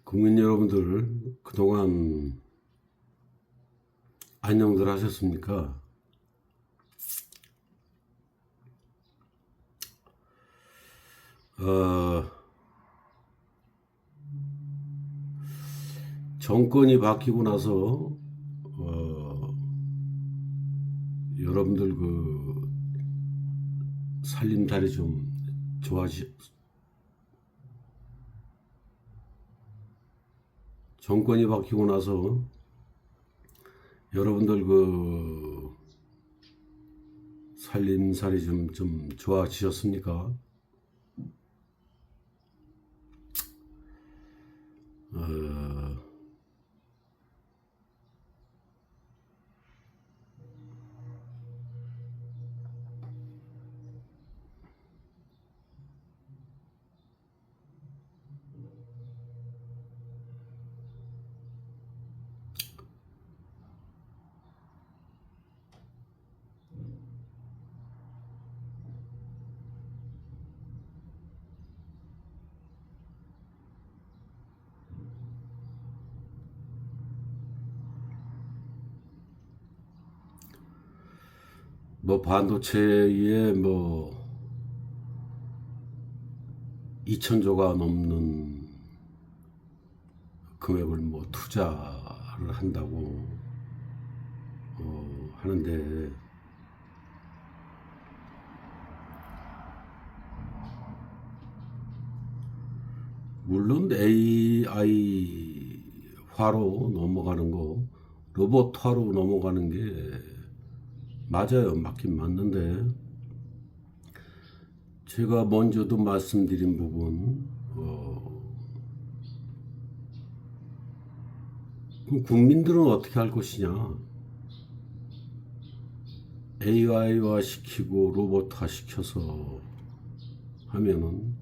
국민 여러분들, 그동안 안녕들 하셨습니까? 정권이 바뀌고 나서 여러분들 그 살림살이 좀 정권이 바뀌고 나서 여러분들 그 살림살이 좀 좋아지셨습니까? 뭐 반도체에 뭐 2천조가 넘는 금액을 뭐 투자를 한다고 하는데, 물론 AI화로 넘어가는 거, 로봇화로 넘어가는 게 맞아요. 맞긴 맞는데, 제가 먼저도 말씀드린 부분, 그럼 국민들은 어떻게 할 것이냐? AI화 시키고 로봇화 시켜서 하면은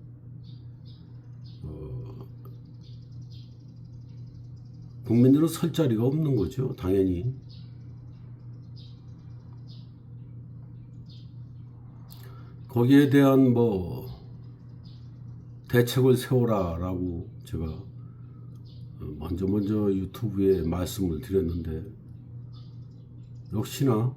국민들은 설 자리가 없는 거죠. 당연히. 거기에 대한 뭐 대책을 세워라라고 제가 먼저 유튜브에 말씀을 드렸는데, 역시나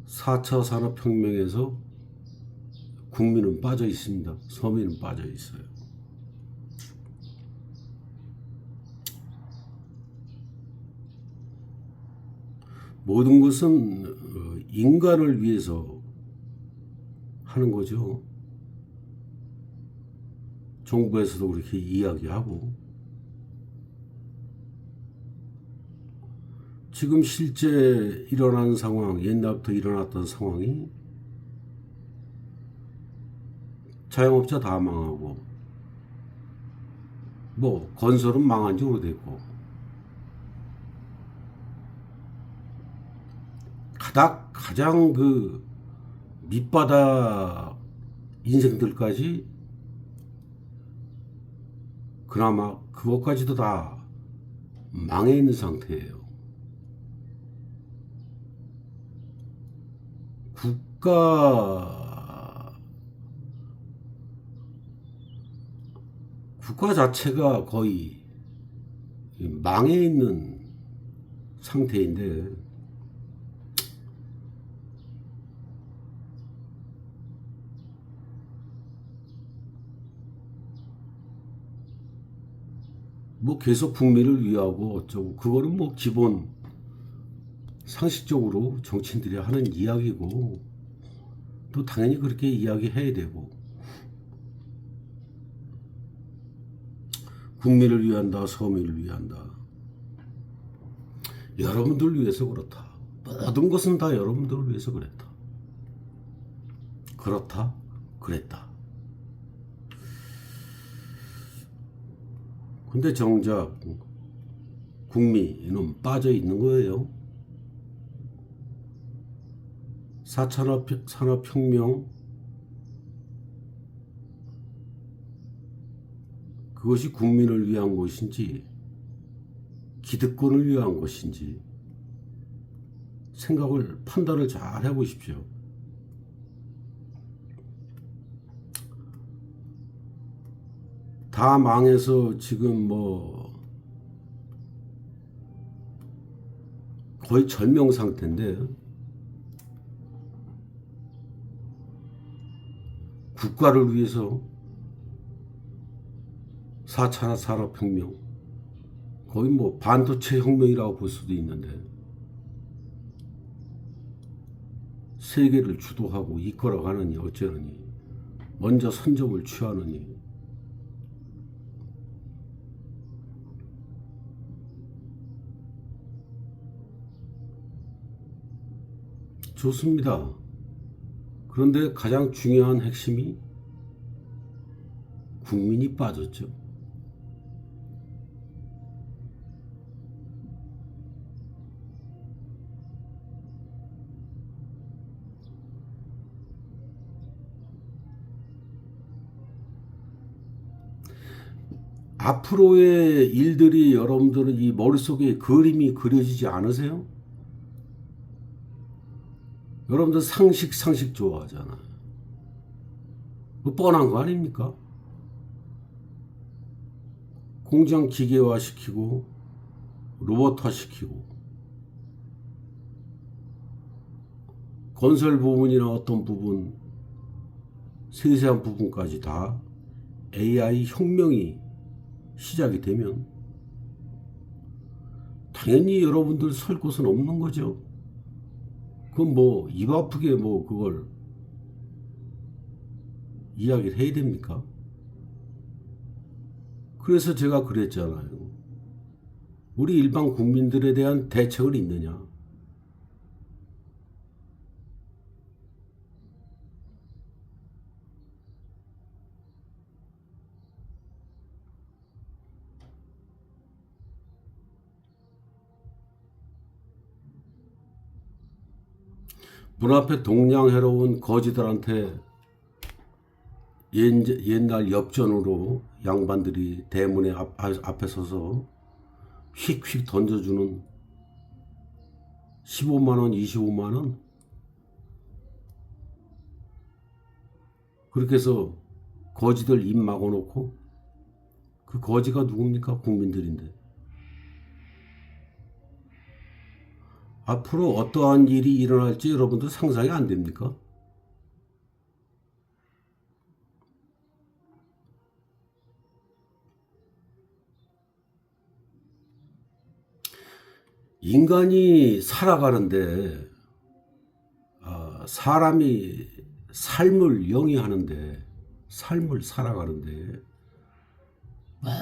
4차 산업혁명에서 국민은 빠져 있습니다. 서민은 빠져 있어요. 모든 것은 인간을 위해서 하는 거죠. 정부에서도 그렇게 이야기하고, 지금 실제 일어난 상황, 옛날부터 일어났던 상황이 자영업자 다 망하고, 뭐 건설은 망한 지 오래됐고, 가장 그 밑바닥 인생들까지 그나마 그것까지도 다 망해 있는 상태예요. 국가 자체가 거의 망해 있는 상태인데, 뭐 계속 국민을 위하고 어쩌고, 그거는 뭐 기본 상식적으로 정치인들이 하는 이야기고, 또 당연히 그렇게 이야기해야 되고, 국민을 위한다, 서민을 위한다, 여러분들을 위해서 그렇다, 모든 것은 다 여러분들을 위해서 그렇다, 그랬다. 근데 정작 국민은 빠져 있는 거예요. 4차 산업혁명 그것이 국민을 위한 것인지 기득권을 위한 것인지 판단을 잘 해보십시오. 다 망해서 지금 뭐 거의 절명 상태인데 국가를 위해서 4차 산업혁명 거의 뭐 반도체 혁명이라고 볼 수도 있는데 세계를 주도하고 이끌어가느니 어쩌느니 먼저 선점을 취하느니 좋습니다. 그런데 가장 중요한 핵심이 국민이 빠졌죠. 앞으로의 일들이 여러분들은 이 머릿속에 그림이 그려지지 않으세요? 여러분들 상식 좋아하잖아요. 뭐 뻔한 거 아닙니까? 공장 기계화 시키고 로봇화 시키고 건설 부분이나 어떤 부분 세세한 부분까지 다 AI 혁명이 시작이 되면 당연히 여러분들 설 곳은 없는 거죠. 그럼 뭐 입 아프게 뭐 그걸 이야기를 해야 됩니까? 그래서 제가 그랬잖아요. 우리 일반 국민들에 대한 대책은 있느냐? 문 앞에 동냥해러 온 거지들한테 옛날 엽전으로 양반들이 대문에 앞에 서서 휙휙 던져주는 15만원, 25만원 그렇게 해서 거지들 입 막아놓고 그 거지가 누굽니까? 국민들인데. 앞으로 어떠한 일이 일어날지 여러분들 상상이 안 됩니까? 인간이 살아가는데 사람이 삶을 영위하는데 삶을 살아가는데 뭐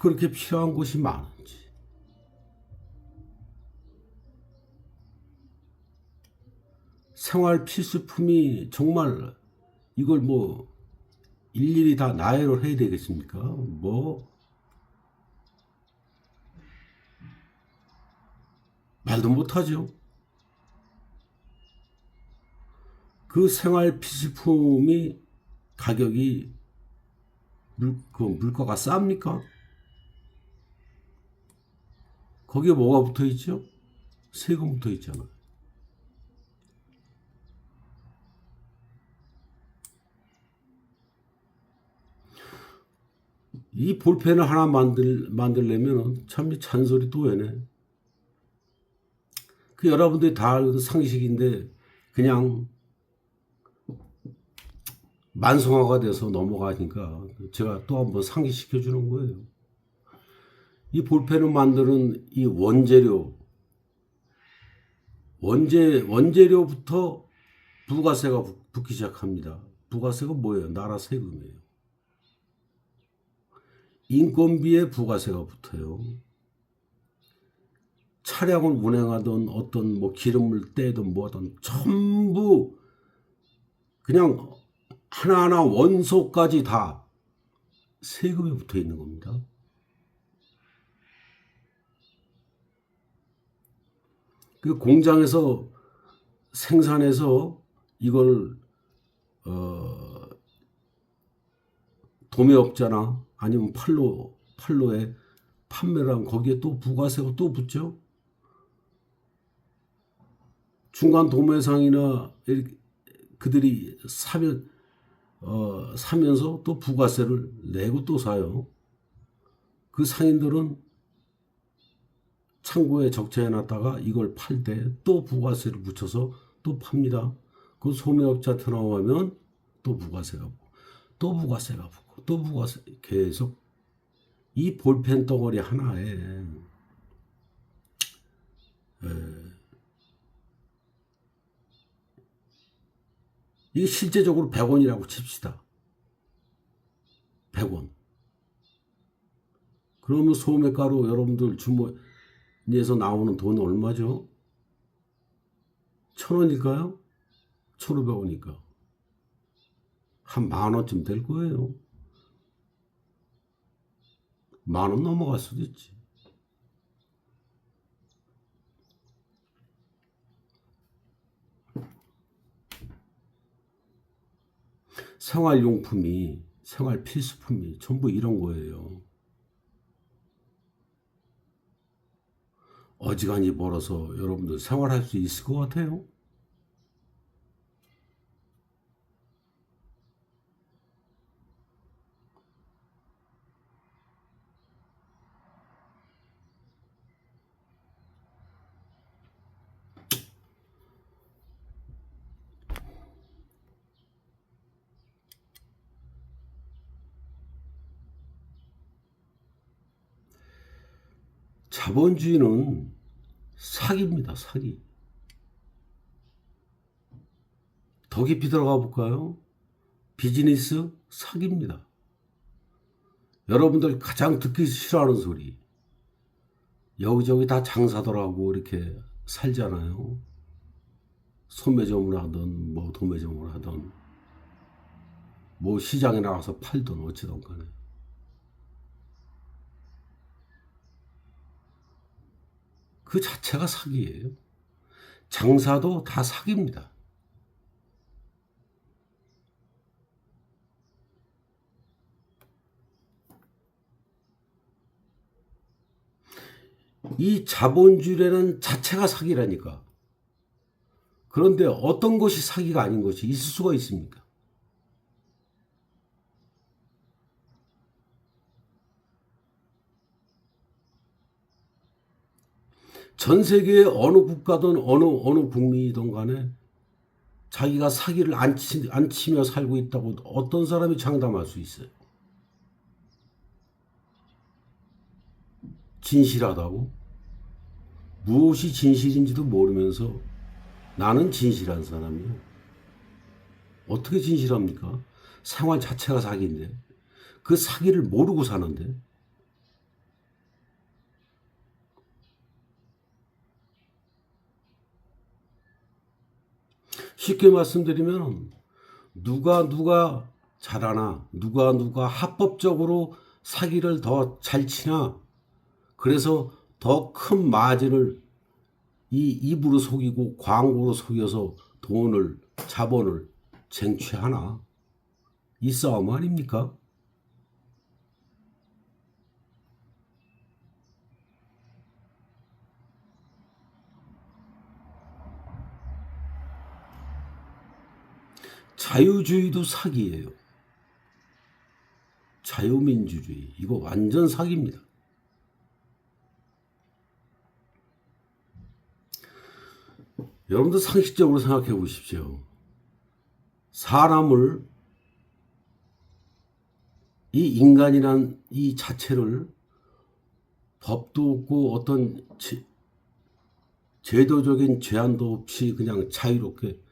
그렇게 필요한 것이 많은지 생활 필수품이 정말 이걸 뭐 일일이 다 나열을 해야 되겠습니까? 뭐 말도 못하죠. 그 생활 필수품이 가격이 물가가 쌉니까? 거기에 뭐가 붙어 있죠? 세금 붙어 있잖아요. 이 볼펜을 하나 만들려면 참 잔소리 또 해네. 그 여러분들이 다 알는 상식인데 그냥 만성화가 돼서 넘어가니까 제가 또 한번 상기시켜 주는 거예요. 이 볼펜을 만드는 이 원재료부터 부가세가 붙기 시작합니다. 부가세가 뭐예요? 나라 세금이에요. 인건비에 부가세가 붙어요. 차량을 운행하던 어떤 뭐 기름을 떼든 뭐든 전부 그냥 하나하나 원소까지 다 세금이 붙어 있는 겁니다. 그 공장에서 생산해서 이걸 도매업자나 아니면 판로에 판매를 하면 거기에 또 부가세가 또 붙죠. 중간 도매상이나 그들이 사면서 또 부가세를 내고 또 사요. 그 상인들은 창고에 적재해놨다가 이걸 팔 때 또 부가세를 붙여서 또 팝니다. 그 소매업자 들어가면 또 부가세가 붙고 또 부가세가 붙고 또 부가세, 계속 이 볼펜 덩어리 하나에 이게 실제적으로 100원이라고 칩시다. 100원. 그러면 소매가로 여러분들 주머니에서 나오는 돈 얼마죠? 1,000원일까요? 1,500원이니까 한 10,000원쯤 될 거예요. 10,000원 넘어갈 수도 있지. 생활용품이, 생활 필수품이 전부 이런 거예요. 어지간히 벌어서 여러분들 생활할 수 있을 것 같아요? 자본주의는 사기입니다, 사기. 더 깊이 들어가 볼까요? 비즈니스 사기입니다. 여러분들 가장 듣기 싫어하는 소리. 여기저기 다 장사더라고 이렇게 살잖아요. 소매점을 하든 뭐 도매점을 하든 뭐 시장에 나가서 팔든 어찌든 간에. 그 자체가 사기예요. 장사도 다 사기입니다. 이 자본주의라는 자체가 사기라니까. 그런데 어떤 것이 사기가 아닌 것이 있을 수가 있습니까? 전 세계의 어느 국가든 어느 국민이든 간에 자기가 사기를 안 치며 살고 있다고 어떤 사람이 장담할 수 있어요? 진실하다고? 무엇이 진실인지도 모르면서 나는 진실한 사람이요. 어떻게 진실합니까? 생활 자체가 사기인데. 그 사기를 모르고 사는데. 쉽게 말씀드리면 누가 잘하나, 누가 합법적으로 사기를 더 잘 치나, 그래서 더 큰 마진을 이 입으로 속이고 광고로 속여서 자본을 쟁취하나, 이 싸움 아닙니까? 자유주의도 사기예요. 자유민주주의, 이거 완전 사기입니다. 여러분들 상식적으로 생각해 보십시오. 사람을, 이 인간이란 이 자체를 법도 없고 어떤 제도적인 제한도 없이 그냥 자유롭게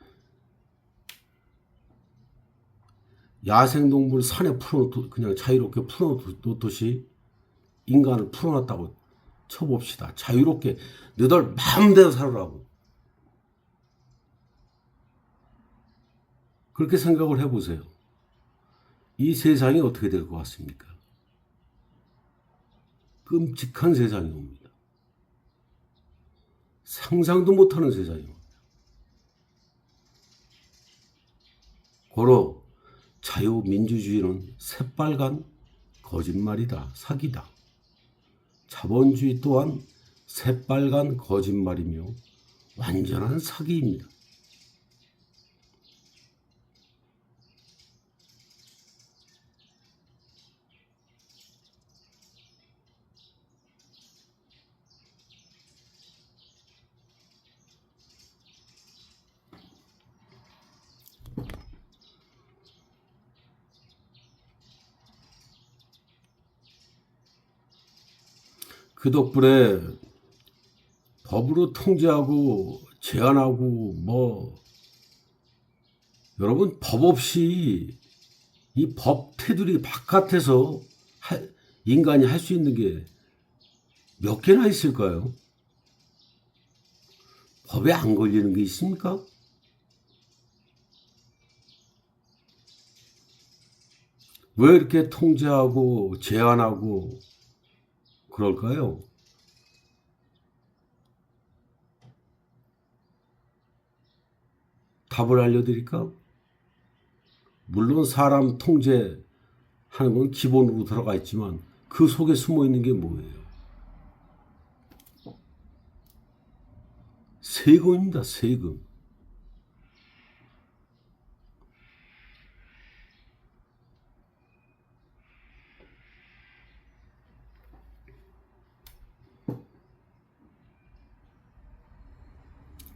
야생동물 산에 그냥 자유롭게 풀어놓듯이 인간을 풀어놨다고 쳐봅시다. 자유롭게 너들 마음대로 살으라고. 그렇게 생각을 해보세요. 이 세상이 어떻게 될 것 같습니까? 끔찍한 세상이 옵니다. 상상도 못하는 세상이 옵니다. 고로 자유민주주의는 새빨간 거짓말이다, 사기다. 자본주의 또한 새빨간 거짓말이며 완전한 사기입니다. 그 덕분에 법으로 통제하고 제한하고 여러분 법 없이 이 법 테두리 바깥에서 인간이 할 수 있는 게 몇 개나 있을까요? 법에 안 걸리는 게 있습니까? 왜 이렇게 통제하고 제한하고 그럴까요? 답을 알려드릴까? 물론 사람 통제하는 건 기본으로 들어가 있지만 그 속에 숨어 있는 게 뭐예요? 세금입니다. 세금.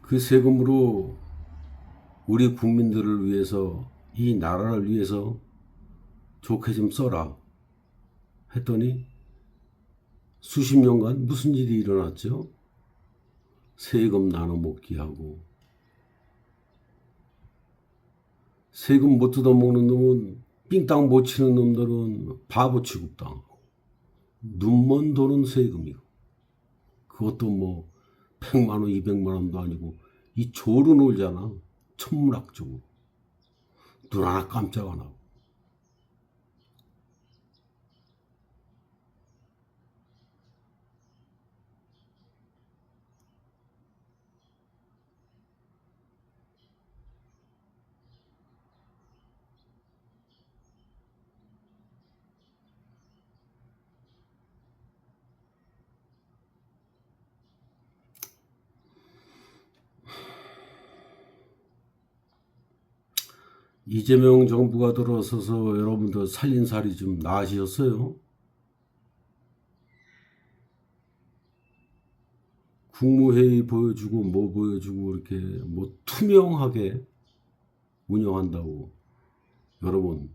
그 세금으로 우리 국민들을 위해서, 이 나라를 위해서 좋게 좀 써라 했더니 수십 년간 무슨 일이 일어났죠? 세금 나눠 먹기 하고, 세금 못 뜯어먹는 놈은, 삥땅 못 치는 놈들은 바보 취급당하고, 눈먼 돈은 세금이고, 그것도 100만 원, 200만 원도 아니고 이 조로 놀잖아. 천문학적으로. 눈 하나 깜짝 안 하고. 이재명 정부가 들어서서 여러분들 살림살이 좀 나아지셨어요? 국무회의 보여주고 보여주고 이렇게 투명하게 운영한다고. 여러분,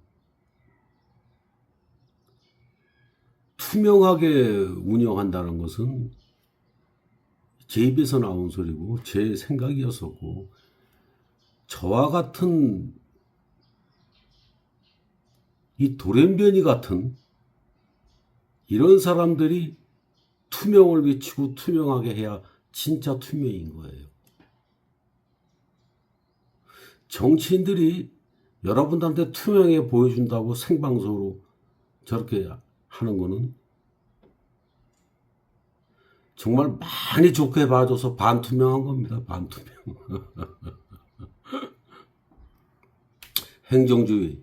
투명하게 운영한다는 것은 제 입에서 나온 소리고 제 생각이었었고, 저와 같은 이 돌연변이 같은 이런 사람들이 투명을 비추고 투명하게 해야 진짜 투명인 거예요. 정치인들이 여러분들한테 투명해 보여준다고 생방송으로 저렇게 하는 거는 정말 많이 좋게 봐줘서 반투명한 겁니다. 반투명. 행정주의.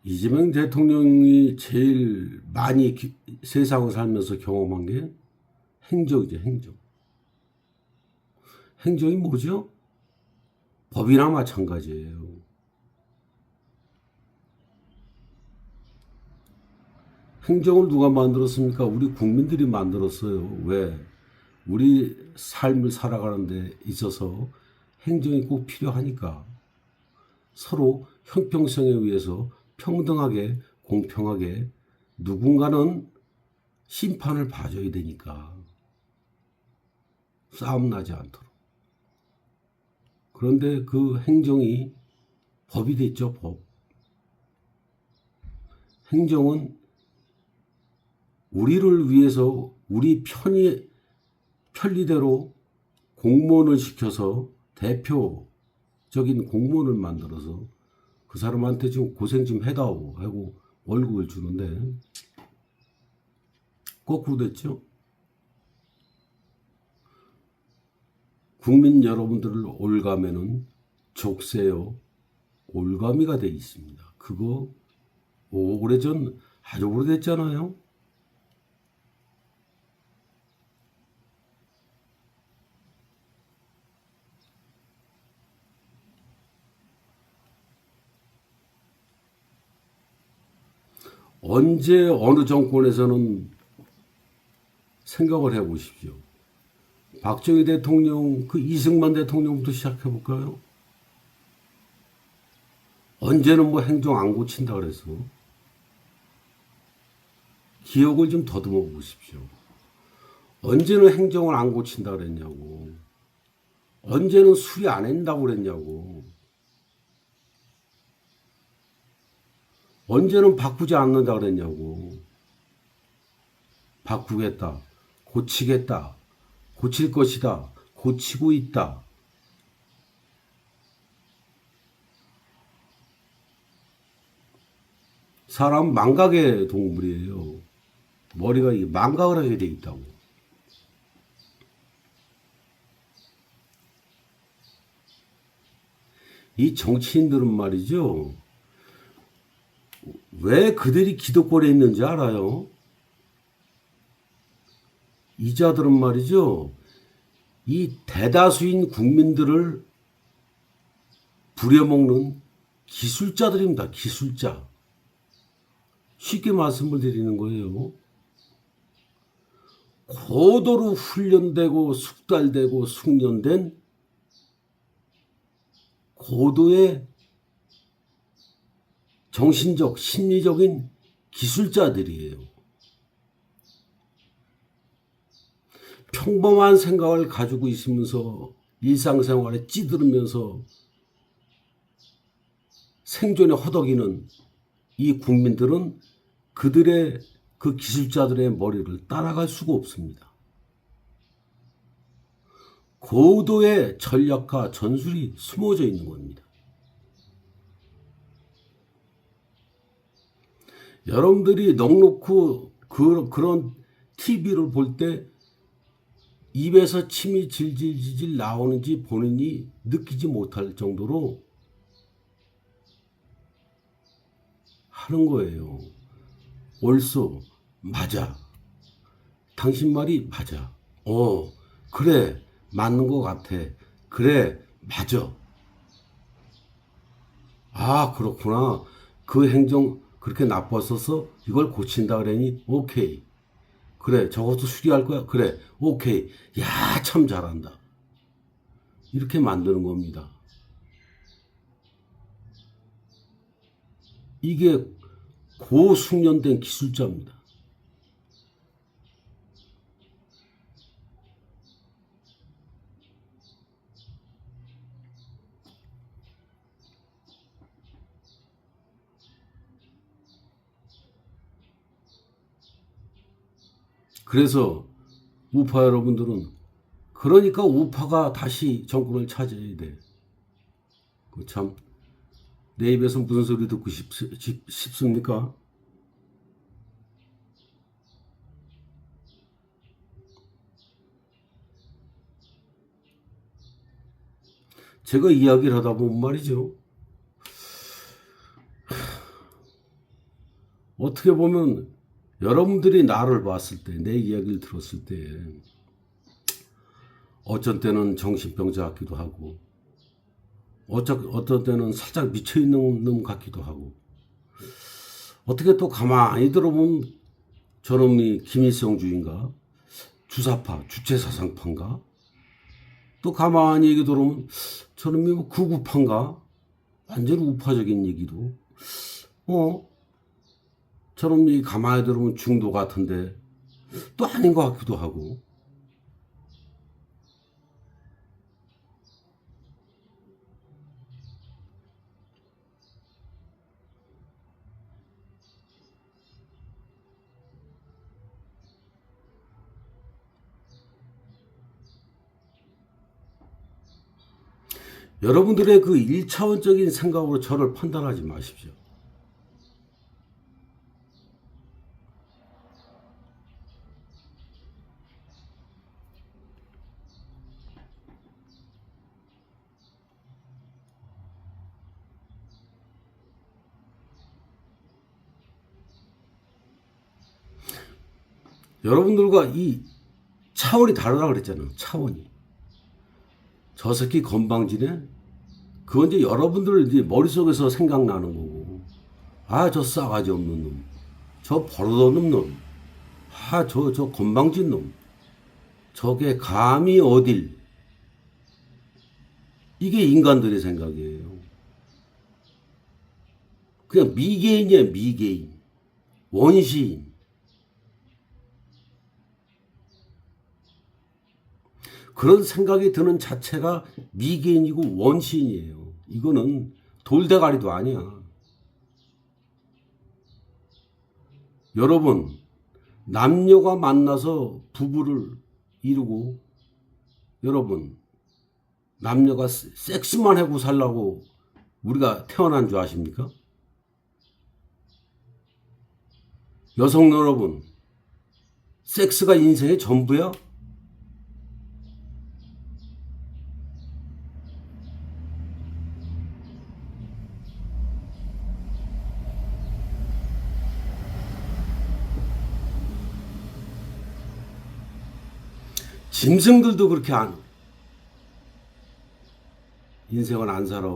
이재명 대통령이 제일 많이 세상을 살면서 경험한 게 행정이죠. 행정. 행정이 뭐죠? 법이나 마찬가지예요. 행정을 누가 만들었습니까? 우리 국민들이 만들었어요. 왜? 우리 삶을 살아가는 데 있어서 행정이 꼭 필요하니까. 서로 형평성에 의해서 평등하게, 공평하게 누군가는 심판을 봐줘야 되니까. 싸움 나지 않도록. 그런데 그 행정이 법이 됐죠, 법. 행정은 우리를 위해서 우리 편리대로 공무원을 시켜서 대표적인 공무원을 만들어서 그 사람한테 좀 고생 좀 해다오 하고 월급을 주는데 거꾸로 됐죠. 국민 여러분들을 올가매는 족쇄요, 올가미가 돼 있습니다. 그거 오래전, 아주 오래됐잖아요. 언제 어느 정권에서는 생각을 해보십시오. 박정희 대통령, 그 이승만 대통령부터 시작해볼까요? 언제는 뭐 행정 안 고친다 그래서. 기억을 좀 더듬어 보십시오. 언제는 행정을 안 고친다 그랬냐고. 언제는 수리 안 한다고 그랬냐고. 언제는 바꾸지 않는다 그랬냐고. 바꾸겠다. 고치겠다. 고칠 것이다. 고치고 있다. 사람 망각의 동물이에요. 머리가 망각을 하게 돼 있다고. 이 정치인들은 말이죠. 왜 그들이 기득권에 있는지 알아요? 이자들은 말이죠. 이 대다수인 국민들을 부려먹는 기술자들입니다. 기술자. 쉽게 말씀을 드리는 거예요. 고도로 훈련되고 숙달되고 숙련된 고도의 정신적, 심리적인 기술자들이에요. 평범한 생각을 가지고 있으면서 일상생활에 찌들으면서 생존에 허덕이는 이 국민들은 그들의 그 기술자들의 머리를 따라갈 수가 없습니다. 고도의 전략과 전술이 숨어져 있는 겁니다. 여러분들이 넉넉히 그런 TV를 볼 때 입에서 침이 질질질질 나오는지 본인이 느끼지 못할 정도로 하는 거예요. 옳소, 맞아. 당신 말이 맞아. 그래, 맞는 것 같아. 그래, 맞아. 아, 그렇구나. 그 행정 그렇게 나빴어서 이걸 고친다 그러니 오케이. 그래, 저것도 수리할 거야. 그래, 오케이. 야, 참 잘한다. 이렇게 만드는 겁니다. 이게 고숙련된 기술자입니다. 그래서 우파 여러분들은 그러니까 우파가 다시 정권을 차지해야 돼. 참 내 입에서 무슨 소리 듣고 싶습니까? 제가 이야기를 하다 보면 말이죠. 어떻게 보면 여러분들이 나를 봤을 때, 내 이야기를 들었을 때 어쩐 때는 정신병자 같기도 하고 어떤 때는 살짝 미쳐있는 놈 같기도 하고 어떻게 또 가만히 들어보면 저놈이 김일성주의인가? 주사파, 주체사상파인가? 또 가만히 얘기 들어보면 저놈이 뭐 구구파인가? 완전 우파적인 얘기도 저놈 얘기 가만히 들어보면 중도 같은데 또 아닌 것 같기도 하고 여러분들의 그 1차원적인 생각으로 저를 판단하지 마십시오. 여러분들과 이 차원이 다르다 그랬잖아요. 차원이. 저 새끼 건방지네? 그건 이제 여러분들 이제 머릿속에서 생각나는 거고. 아, 저 싸가지 없는 놈. 저 버릇없는 놈. 아, 저 건방진 놈. 저게 감히 어딜. 이게 인간들의 생각이에요. 그냥 미개인이야, 미개인. 원시인. 그런 생각이 드는 자체가 미개인이고 원시인이에요. 이거는 돌대가리도 아니야. 여러분, 남녀가 만나서 부부를 이루고, 여러분, 남녀가 섹스만 하고 살라고 우리가 태어난 줄 아십니까? 여성 여러분, 섹스가 인생의 전부야? 짐승들도 그렇게 인생을 안 살아.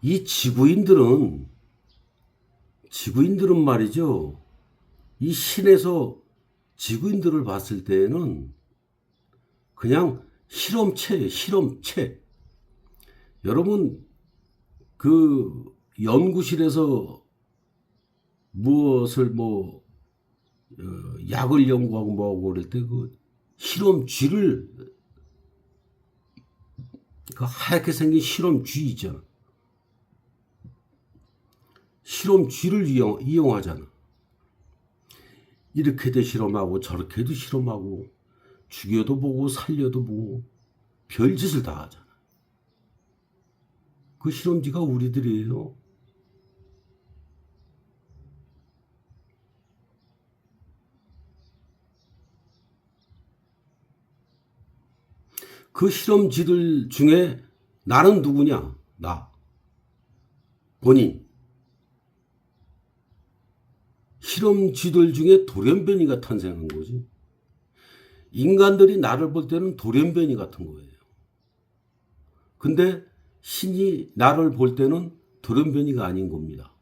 이 지구인들은 말이죠. 이 신에서 지구인들을 봤을 때에는 그냥 실험체예요, 실험체. 여러분, 그 연구실에서 무엇을 약을 연구하고 뭐하고 그럴 때 그 실험쥐를, 그 하얗게 생긴 실험쥐 있잖아. 실험쥐를 이용하잖아. 이렇게도 실험하고 저렇게도 실험하고 죽여도 보고 살려도 보고 별짓을 다 하잖아. 그 실험쥐가 우리들이에요. 그 실험쥐들 중에 나는 누구냐? 나. 본인. 실험쥐들 중에 돌연변이가 탄생한 거지. 인간들이 나를 볼 때는 돌연변이 같은 거예요. 근데 신이 나를 볼 때는 돌연변이가 아닌 겁니다.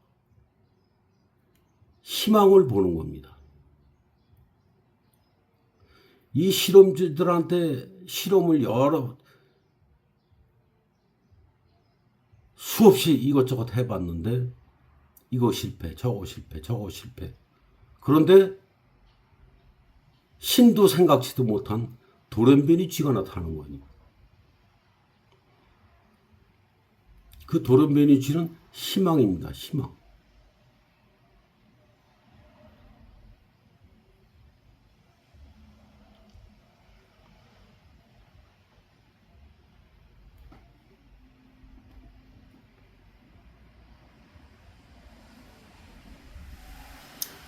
희망을 보는 겁니다. 이 실험쥐들한테 실험을 수없이 이것저것 해봤는데 이거 실패, 저거 실패, 저거 실패. 그런데 신도 생각지도 못한 돌연변이 쥐가 나타나는 거니. 그 돌연변이 쥐는 희망입니다. 희망.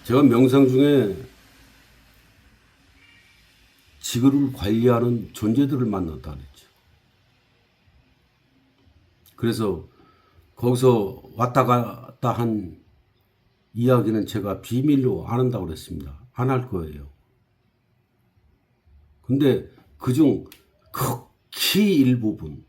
제가 명상 중에 지구를 관리하는 존재들을 만났다 그랬죠. 그래서 거기서 왔다 갔다 한 이야기는 제가 비밀로 안 한다고 그랬습니다. 안 할 거예요. 근데 그중 극히 일부분,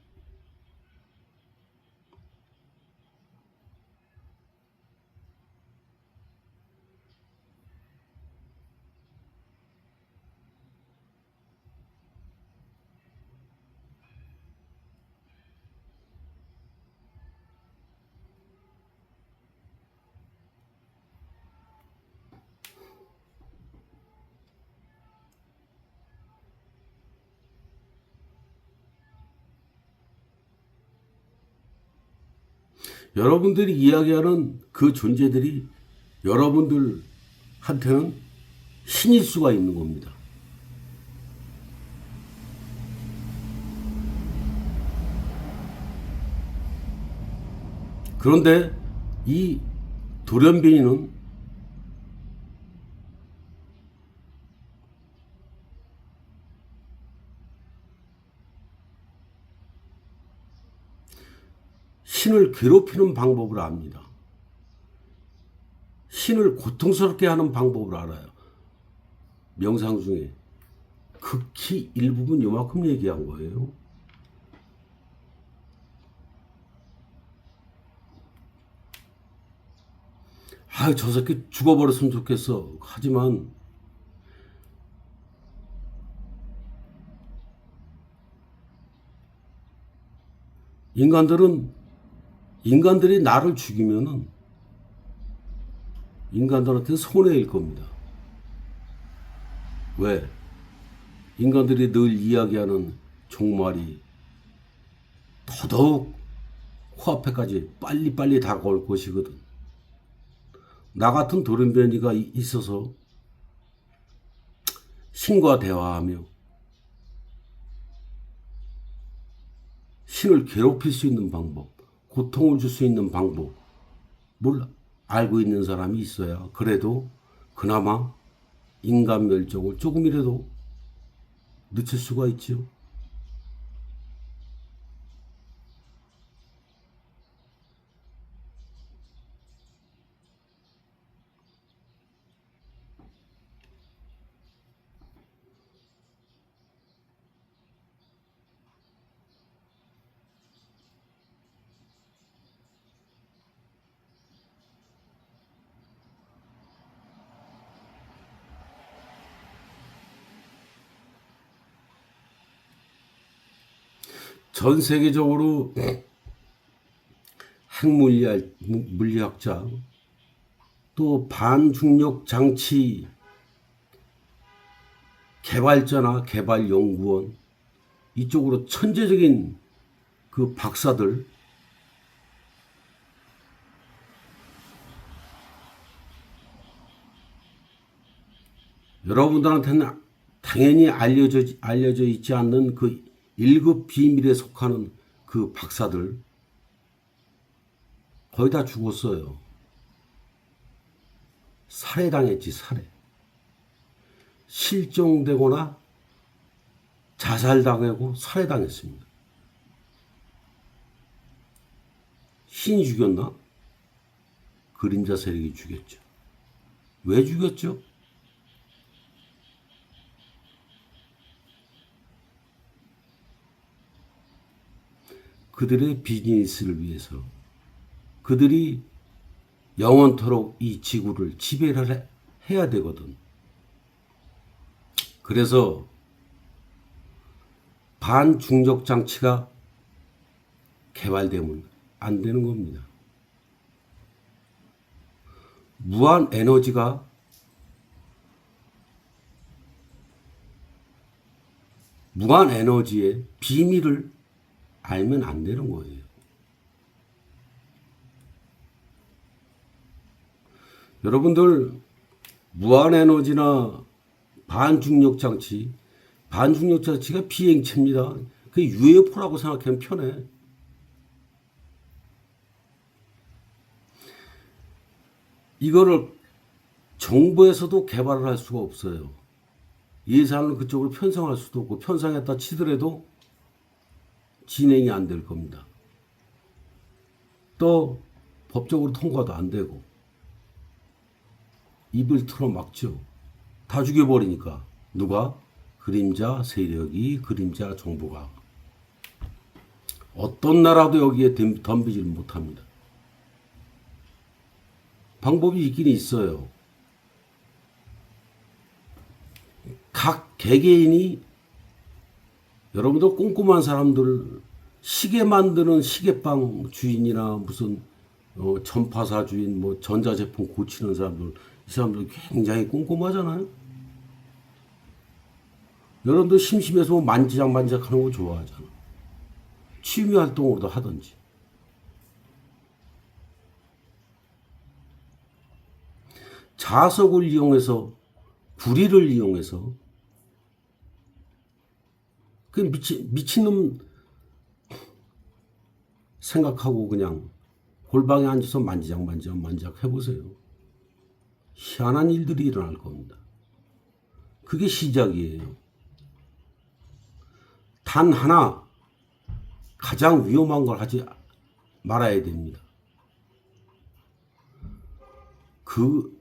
여러분들이 이야기하는 그 존재들이 여러분들한테는 신일 수가 있는 겁니다. 그런데 이 돌연변이는 신을 괴롭히는 방법을 압니다. 신을 고통스럽게 하는 방법을 알아요. 명상 중에 극히 일부분 요만큼 얘기한 거예요. 아, 저 새끼 죽어버렸으면 좋겠어. 하지만 인간들이 나를 죽이면은 인간들한테 손해일 겁니다. 왜? 인간들이 늘 이야기하는 종말이 더더욱 코앞에까지 빨리빨리 다가올 것이거든. 나 같은 돌연변이가 있어서 신과 대화하며 신을 괴롭힐 수 있는 방법, 고통을 줄 수 있는 방법을 알고 있는 사람이 있어야 그래도 그나마 인간 멸종을 조금이라도 늦출 수가 있죠. 전 세계적으로 핵물리학자 또 반중력 장치 개발자나 개발연구원 이쪽으로 천재적인 그 박사들 여러분들한테는 당연히 알려져 있지 않는 그 1급 비밀에 속하는 그 박사들 거의 다 죽었어요. 살해당했지, 살해. 실종되거나 자살당하고 살해당했습니다. 신이 죽였나? 그림자 세력이 죽였죠. 왜 죽였죠? 그들의 비즈니스를 위해서 그들이 영원토록 이 지구를 지배를 해야 되거든. 그래서 반중력 장치가 개발되면 안 되는 겁니다. 무한 에너지의 비밀을 알면 안 되는 거예요. 여러분들 무한에너지나 반중력 장치가 비행체입니다. 그 UFO라고 생각하면 편해. 이거를 정부에서도 개발을 할 수가 없어요. 예산을 그쪽으로 편성할 수도 없고 편성했다 치더라도 진행이 안 될 겁니다. 또 법적으로 통과도 안 되고 입을 틀어막죠. 다 죽여버리니까. 누가? 그림자 세력이, 그림자 정부가. 어떤 나라도 여기에 덤비질 못합니다. 방법이 있긴 있어요. 각 개개인이 여러분들 꼼꼼한 사람들 시계 만드는 시계방 주인이나 무슨 전파사 주인 뭐 전자제품 고치는 사람들 이 사람들 굉장히 꼼꼼하잖아요. 여러분들 심심해서 뭐 만지작 하는 거 좋아하잖아. 취미 활동으로도 하든지. 자석을 이용해서 구리를 이용해서 그 미친놈 생각하고 그냥 골방에 앉아서 만지작 해보세요. 희한한 일들이 일어날 겁니다. 그게 시작이에요. 단 하나 가장 위험한 걸 하지 말아야 됩니다. 그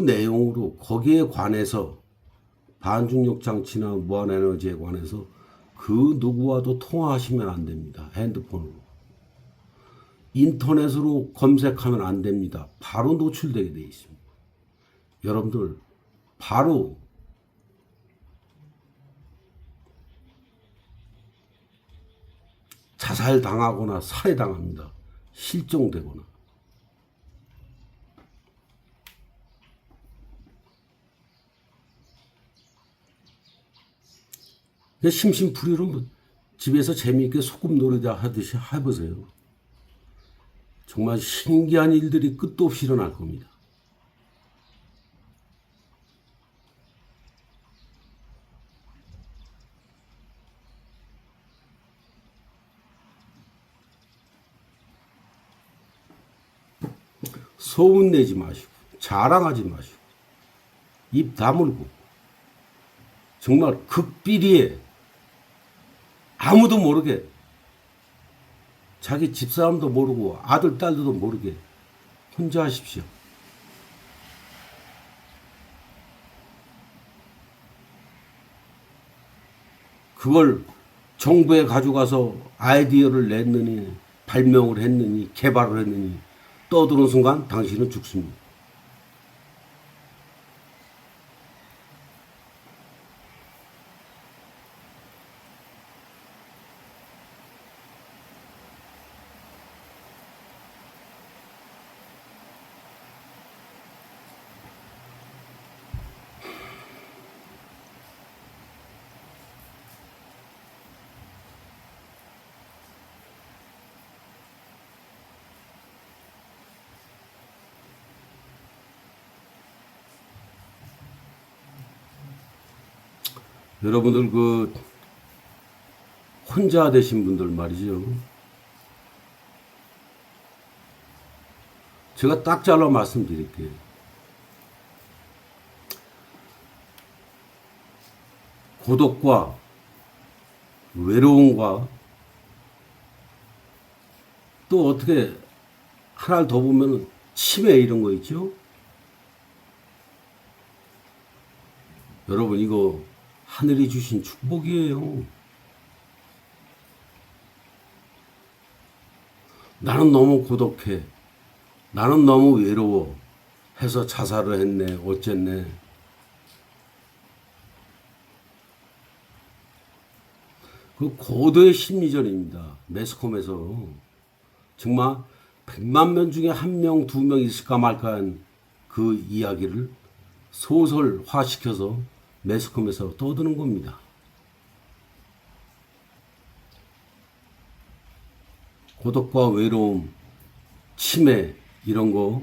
내용으로 거기에 관해서 반중력 장치나 무한에너지에 관해서 그 누구와도 통화하시면 안 됩니다. 핸드폰으로. 인터넷으로 검색하면 안 됩니다. 바로 노출되게 되어 있습니다. 여러분들 바로 자살당하거나 살해당합니다. 실종되거나. 심심풀이로 집에서 재미있게 소꿉 놀이다 하듯이 해보세요. 정말 신기한 일들이 끝도 없이 일어날 겁니다. 소문내지 마시고 자랑하지 마시고 입 다물고 정말 극비리에 아무도 모르게 자기 집사람도 모르고 아들 딸도 모르게 혼자 하십시오. 그걸 정부에 가져가서 아이디어를 냈느니 발명을 했느니 개발을 했느니 떠드는 순간 당신은 죽습니다. 여러분들 혼자 되신 분들 말이죠. 제가 딱 잘라 말씀드릴게요. 고독과 외로움과 또 어떻게 하나를 더 보면 치매 이런 거 있죠. 여러분 이거 하늘이 주신 축복이에요. 나는 너무 고독해. 나는 너무 외로워. 해서 자살을 했네. 어쨌네. 그 고도의 심리전입니다. 매스컴에서. 정말 100만 명 중에 1명, 2명 있을까 말까한 그 이야기를 소설화시켜서 매스컴에서 떠드는 겁니다. 고독과 외로움, 치매 이런 거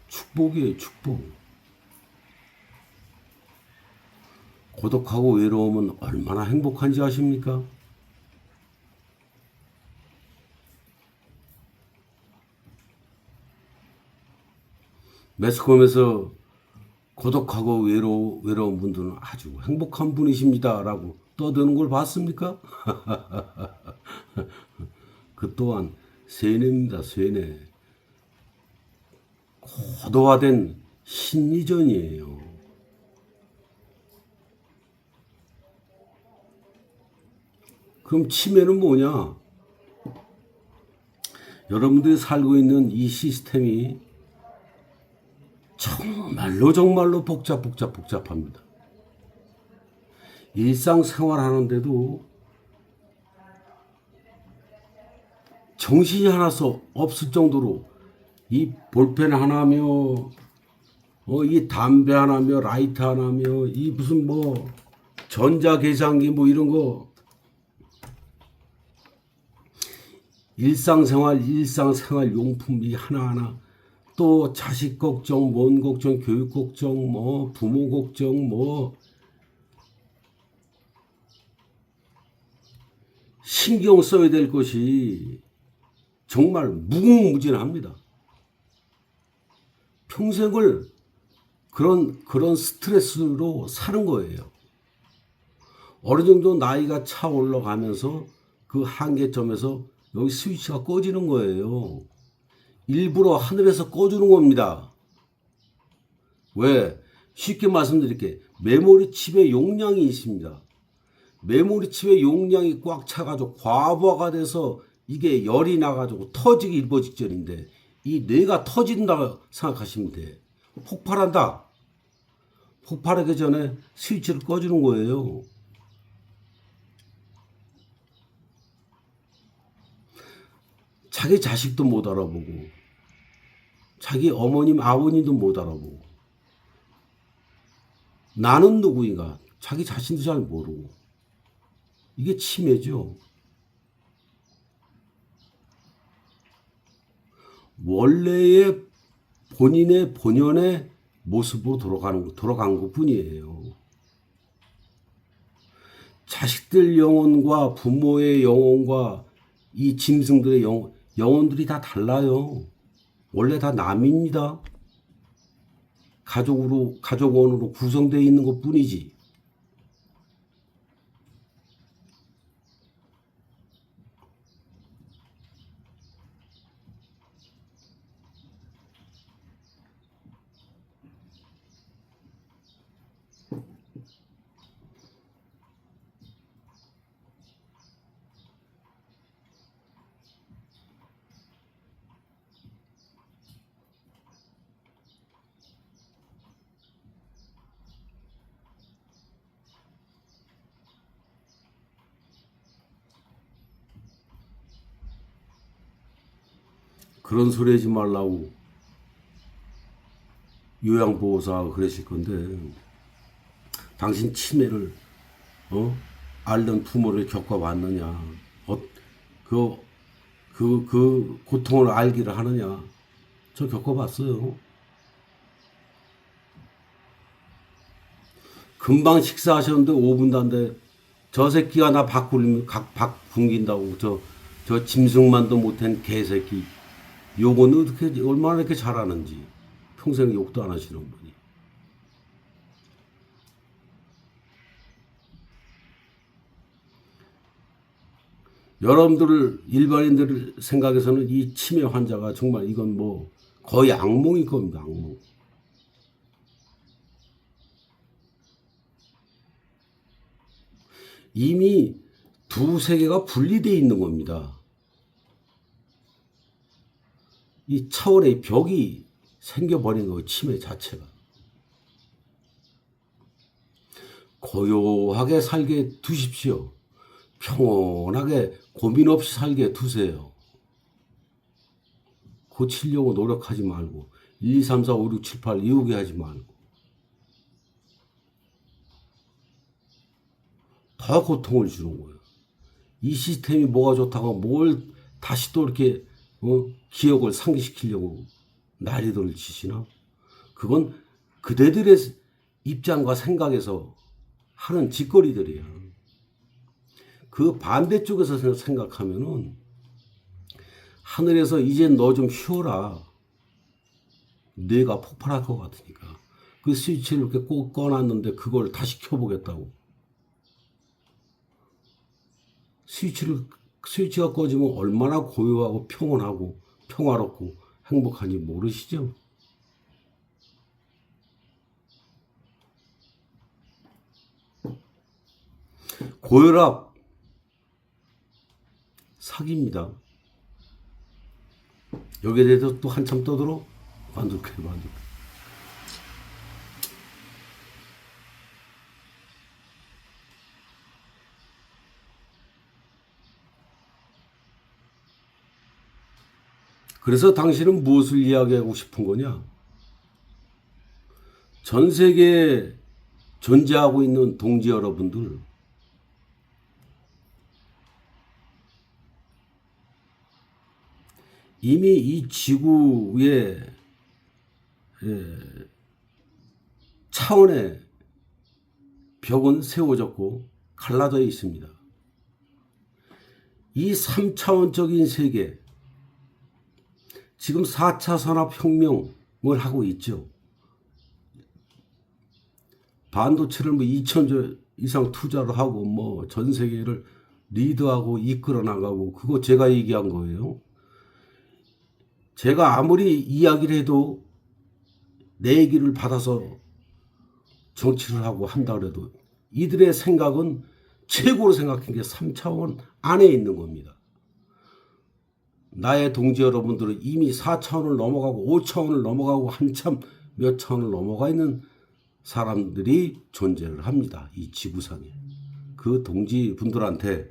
축복이에요. 축복. 고독하고 외로움은 얼마나 행복한지 아십니까? 매스컴에서 고독하고 외로운 분들은 아주 행복한 분이십니다 라고 떠드는 걸 봤습니까? 그 또한 세뇌입니다. 세뇌. 고도화된 심리전이에요. 그럼 치매는 뭐냐? 여러분들이 살고 있는 이 시스템이 정말로 복잡합니다. 일상생활 하는데도 정신이 하나 없을 정도로 이 볼펜 하나며 이 담배 하나며 라이트 하나며 이 무슨 전자계산기 이런 거 일상생활 용품이 하나하나 또 자식 걱정, 뭔 걱정, 교육 걱정, 부모 걱정, 신경 써야 될 것이 정말 무궁무진합니다. 평생을 그런 스트레스로 사는 거예요. 어느 정도 나이가 차 올라가면서 그 한계점에서 여기 스위치가 꺼지는 거예요. 일부러 하늘에서 꺼주는 겁니다. 왜? 쉽게 말씀드릴게. 메모리 칩의 용량이 있습니다. 메모리 칩의 용량이 꽉 차가지고 과부하가 돼서 이게 열이 나가지고 터지기 일보 직전인데 이 뇌가 터진다고 생각하시면 돼. 폭발한다. 폭발하기 전에 스위치를 꺼주는 거예요. 자기 자식도 못 알아보고 자기 어머님 아버님도 못 알아보고 나는 누구인가 자기 자신도 잘 모르고 이게 치매죠. 원래의 본인의 본연의 모습으로 돌아간 것뿐이에요. 자식들 영혼과 부모의 영혼과 이 짐승들의 영혼들이 다 달라요. 원래 다 남입니다. 가족원으로 구성되어 있는 것 뿐이지. 그런 소리 하지 말라고 요양보호사가 그러실 건데 당신 치매를 앓는 부모를 겪어봤느냐? 그 고통을 알기를 하느냐? 저 겪어봤어요. 금방 식사하셨는데 5분도 안 돼. 저 새끼가 나 박 굶긴다고 저 짐승만도 못한 개새끼. 욕은 어떻게 얼마나 이렇게 잘하는지. 평생 욕도 안 하시는 분이. 여러분들 일반인들 생각에서는 이 치매 환자가 정말 이건 뭐 거의 악몽일 겁니다. 악몽. 이미 두 세계가 분리되어 있는 겁니다. 이 차원의 벽이 생겨버린 거예요. 치매 자체가. 고요하게 살게 두십시오. 평온하게 고민 없이 살게 두세요. 고치려고 노력하지 말고 1, 2, 3, 4, 5, 6, 7, 8 이후게 하지 말고 더 고통을 주는 거예요. 이 시스템이 뭐가 좋다고 뭘 다시 또 이렇게 기억을 상기시키려고 난리들을 치시나? 그건 그대들의 입장과 생각에서 하는 짓거리들이야. 그 반대쪽에서 생각하면은 하늘에서 이제 너 좀 쉬어라. 뇌가 폭발할 것 같으니까. 그 스위치를 이렇게 꼭 꺼놨는데 그걸 다시 켜보겠다고. 스위치가 꺼지면 얼마나 고요하고 평온하고 평화롭고 행복한지 모르시죠? 고혈압 사기입니다. 여기에 대해서 또 한참 떠들어? 만족해. 그래서 당신은 무엇을 이야기하고 싶은 거냐? 전 세계에 존재하고 있는 동지 여러분들, 이미 이 지구의 차원의 벽은 세워졌고 갈라져 있습니다. 이 3차원적인 세계, 지금 4차 산업혁명을 하고 있죠. 반도체를 뭐 2천조 이상 투자를 하고 뭐 전 세계를 리드하고 이끌어 나가고, 그거 제가 얘기한 거예요. 제가 아무리 이야기를 해도 내 얘기를 받아서 정치를 하고 한다 그래도 이들의 생각은 최고로 생각한 게 3차원 안에 있는 겁니다. 나의 동지 여러분들은 이미 4차원을 넘어가고 5차원을 넘어가고 한참 몇 차원을 넘어가 있는 사람들이 존재를 합니다. 이 지구상에. 그 동지 분들한테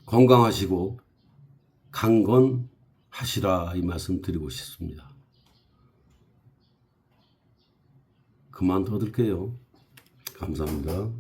건강하시고 강건하시라 이 말씀 드리고 싶습니다. 그만 더 드릴게요. 감사합니다.